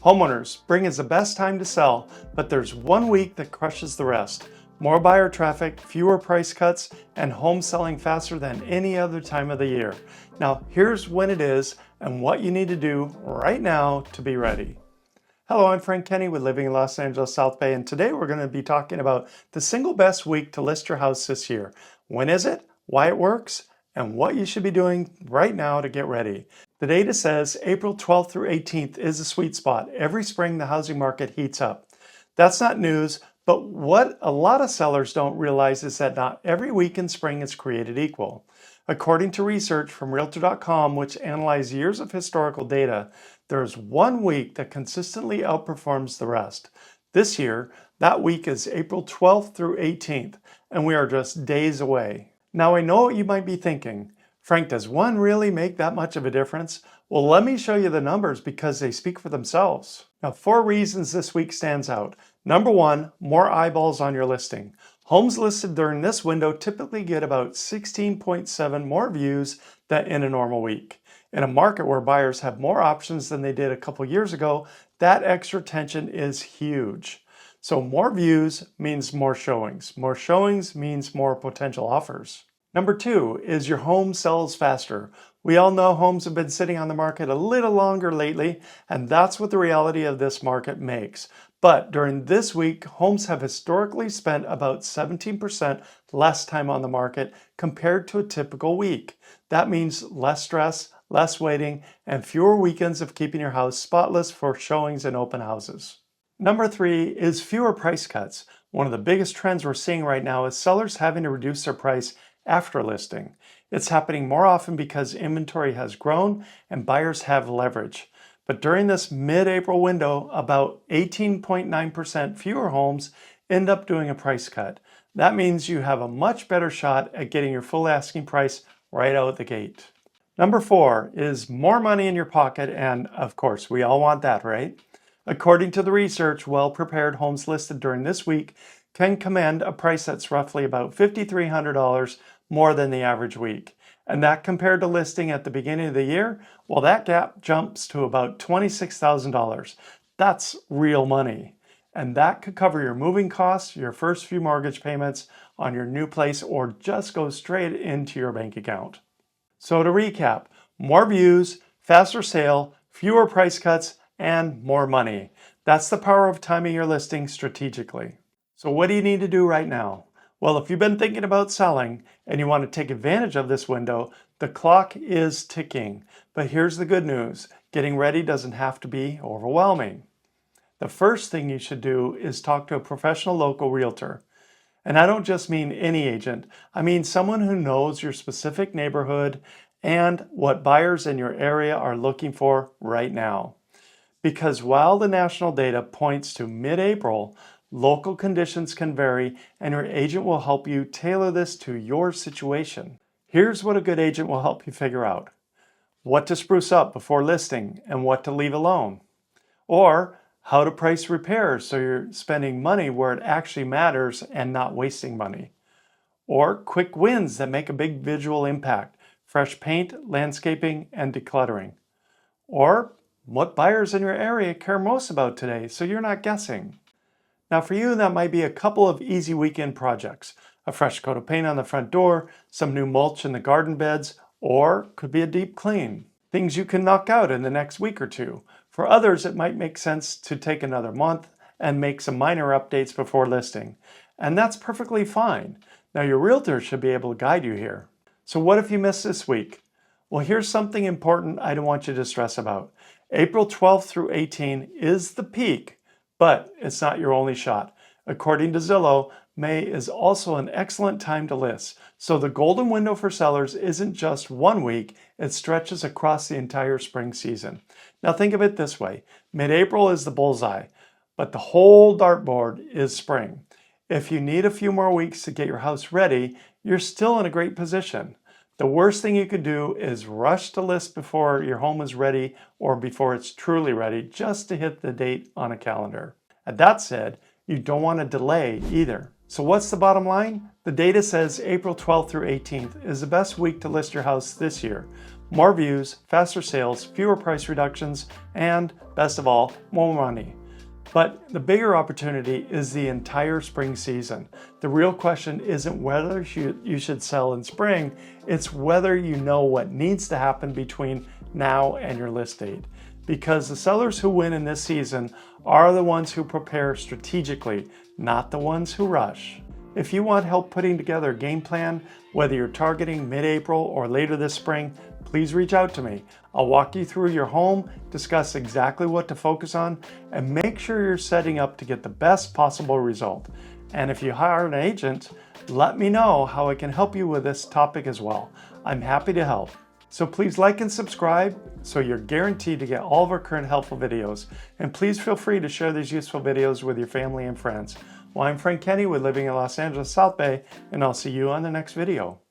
Homeowners, spring is the best time to sell, but there's one week that crushes the rest. More buyer traffic, fewer price cuts, and homes selling faster than any other time of the year. Now, here's when it is and what you need to do right now to be ready. Hello, I'm Frank Kenny with Living in Los Angeles South Bay, and today we're going to be talking about the single best week to list your house this year. When is it? Why it works? And what you should be doing right now to get ready. The data says April 12th through 18th is a sweet spot. Every spring the housing market heats up. That's not news, but what a lot of sellers don't realize is that not every week in spring is created equal. According to research from Realtor.com, which analyzed years of historical data, there's one week that consistently outperforms the rest. This year, that week is April 12th through 18th, and we are just days away. Now I know what you might be thinking. Frank, does one really make that much of a difference? Well, let me show you the numbers because they speak for themselves. Now, 4 reasons this week stands out. Number 1, more eyeballs on your listing. Homes listed during this window typically get about 16.7 more views than in a normal week. In a market where buyers have more options than they did a couple years ago, that extra attention is huge. So more views means more showings. More showings means more potential offers. Number 2 is your home sells faster. We all know homes have been sitting on the market a little longer lately, and that's what the reality of this market makes. But during this week, homes have historically spent about 17% less time on the market compared to a typical week. That means less stress, less waiting, and fewer weekends of keeping your house spotless for showings and open houses. Number 3 is fewer price cuts. One of the biggest trends we're seeing right now is sellers having to reduce their price after listing. It's happening more often because inventory has grown and buyers have leverage. But during this mid-April window, about 18.9% fewer homes end up doing a price cut. That means you have a much better shot at getting your full asking price right out the gate. Number 4 is more money in your pocket, and of course, we all want that, right? According to the research, well-prepared homes listed during this week can command a price that's roughly about $5,300 more than the average week. And that compared to listing at the beginning of the year, well, that gap jumps to about $26,000. That's real money. And that could cover your moving costs, your first few mortgage payments on your new place, or just go straight into your bank account. So to recap, more views, faster sale, fewer price cuts, and more money. That's the power of timing your listing strategically. So what do you need to do right now? Well, if you've been thinking about selling and you want to take advantage of this window, the clock is ticking. But here's the good news. Getting ready doesn't have to be overwhelming. The first thing you should do is talk to a professional local realtor. And I don't just mean any agent. I mean someone who knows your specific neighborhood and what buyers in your area are looking for right now. Because while the national data points to mid-April, local conditions can vary, and your agent will help you tailor this to your situation. Here's what a good agent will help you figure out. What to spruce up before listing and what to leave alone. Or how to price repairs so you're spending money where it actually matters and not wasting money. Or quick wins that make a big visual impact. Fresh paint, landscaping, and decluttering. Or what buyers in your area care most about today so you're not guessing. Now for you, that might be a couple of easy weekend projects. A fresh coat of paint on the front door, some new mulch in the garden beds, or could be a deep clean. Things you can knock out in the next week or two. For others, it might make sense to take another month and make some minor updates before listing. And that's perfectly fine. Now your realtor should be able to guide you here. So what if you miss this week? Well, here's something important I don't want you to stress about. April 12th through 18 is the peak. But it's not your only shot. According to Zillow, May is also an excellent time to list. So the golden window for sellers isn't just 1 week, it stretches across the entire spring season. Now think of it this way. Mid-April is the bullseye, but the whole dartboard is spring. If you need a few more weeks to get your house ready, you're still in a great position. The worst thing you could do is rush to list before your home is ready or before it's truly ready just to hit the date on a calendar. And that said, you don't want to delay either. So what's the bottom line? The data says April 12th through 18th is the best week to list your house this year. more views, faster sales, fewer price reductions, and best of all, more money. But the bigger opportunity is the entire spring season. The real question isn't whether you should sell in spring, it's whether you know what needs to happen between now and your list date. Because the sellers who win in this season are the ones who prepare strategically, not the ones who rush. If you want help putting together a game plan, whether you're targeting mid-April or later this spring, please reach out to me. I'll walk you through your home, discuss exactly what to focus on, and make sure you're setting up to get the best possible result. And if you hire an agent, let me know how I can help you with this topic as well. I'm happy to help. So please like and subscribe so you're guaranteed to get all of our current helpful videos. And please feel free to share these useful videos with your family and friends. Well, I'm Frank Kenny with Living in Los Angeles South Bay, and I'll see you on the next video.